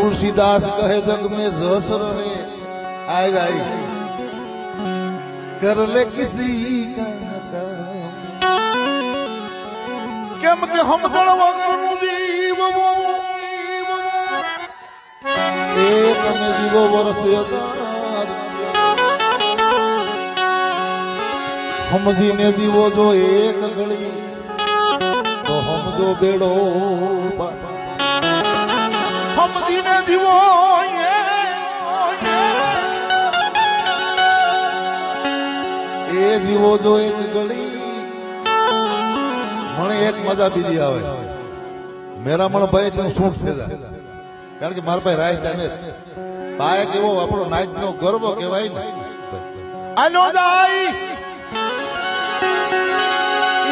तुलसीदास कहे जग में जस रहे आए भाई कर ले किसी का केम के हम गण वगरनु जीवो ए तमे जीवो वर्ष हजार हम जीने जीवो जो एक घड़ी तो हम जो बेड़ो हम जीने जीवो ये जीवो जो एक घड़ी મને એક મજા બીજી આવે મેરા મણ ભાઈ નું સૂટ થઈ જાય કારણ કે મારા ભાઈ રાજ થાય ને બાયક એવો આપણો નાચ નો ગર્વ કહેવાય ને આનો દાઈ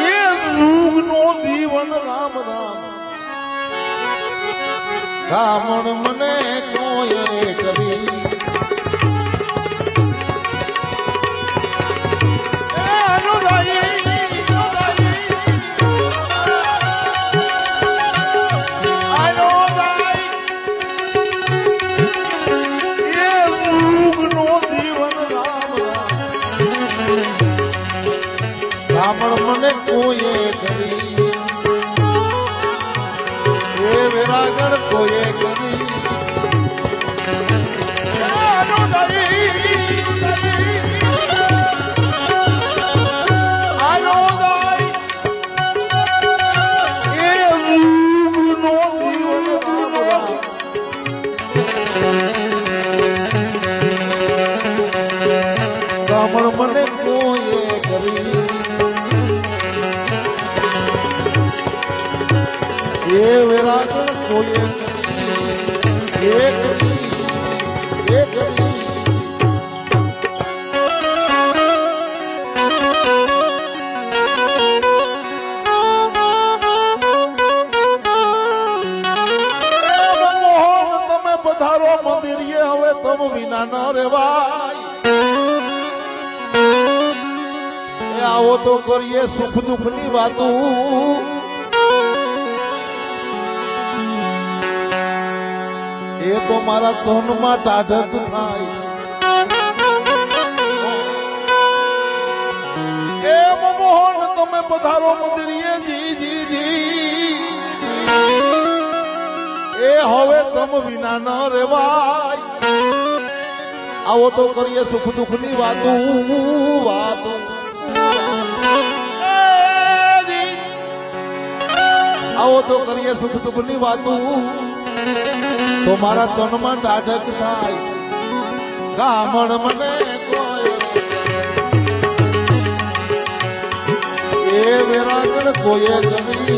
એ યુગ નો જીવન રામ રામ કામણ મને કોયે કરી આનો દાઈ મને કોઈએ કરી એ વિરાગણ કોઈએ કરી મને કોઈએ કરી ये विरागण कोई एक તમે પધારો મંદિર હવે તમ વિના ન રેવાય આવો તો કરીએ સુખ દુઃખ ની વાતો એ તો મારા તનમાં ટાઢક થાય એ મોહન તમે પધારો મંદિરે જી જી જી એ હવે તમ વિના ન રેવાય આવો તો કરીએ સુખ દુઃખ ની વાતો આવો તો કરીએ સુખ દુઃખ ની વાતો તો મારા તનમાં ટાઢક થાય ગામણ મને એ વિરાગણ કોઈએ કરી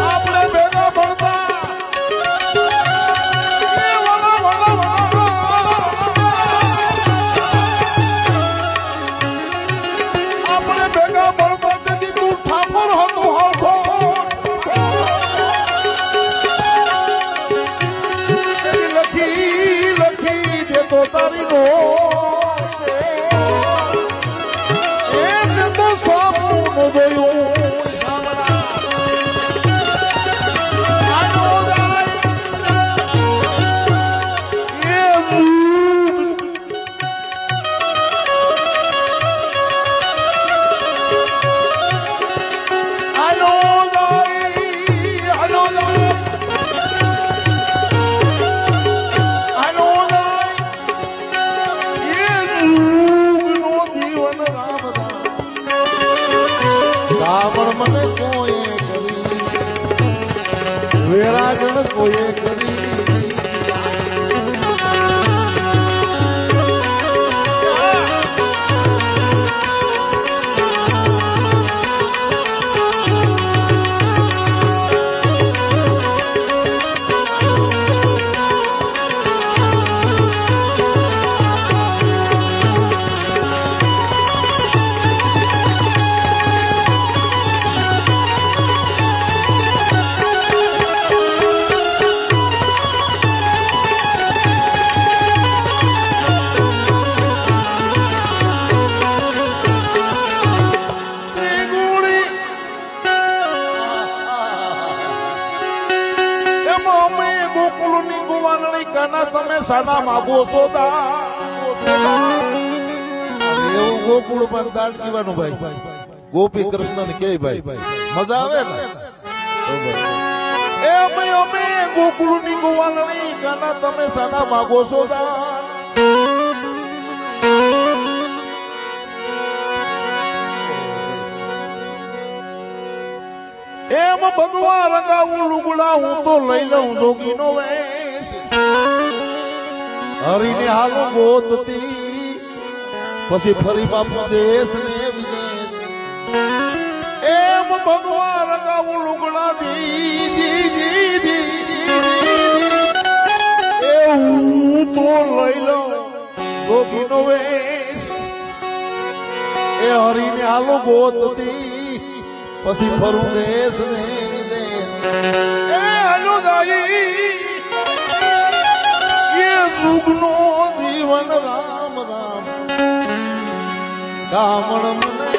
આપણે ભેગા ભણતા આપણે ભેગા ભણતા તારી નો એક તો સામું જોયું કામણ મને કોઈએ કરી વિરાગણ કોઈએ કરી સાના માગો છો એવું ગોકુળ પણ દાડ જીવાનું ભાઈ ગોપી કૃષ્ણ ને કે ભાઈ મજા આવે ને એ અમે ગોકુળ ની ગોવાલણી કાના તમે સાના માગો છો એમ ભગવા રંગાવું લુગડા હું તો લઈ લઉં જોગીનો વેશ હરીને હાલો ગોતતી પછી ફરી બાપુ દેશ ને વિદેશ એમ ભગવા રંગાવું લુગડા એ હું તો લઈ લઉં જોગીનો વેશ એ હરીને હાલો ગોતતી પછી ફરું દેશ ને વિદેશ એ હાલો જાય એ દુઃખનો જીવન રામ રામ કામણ મને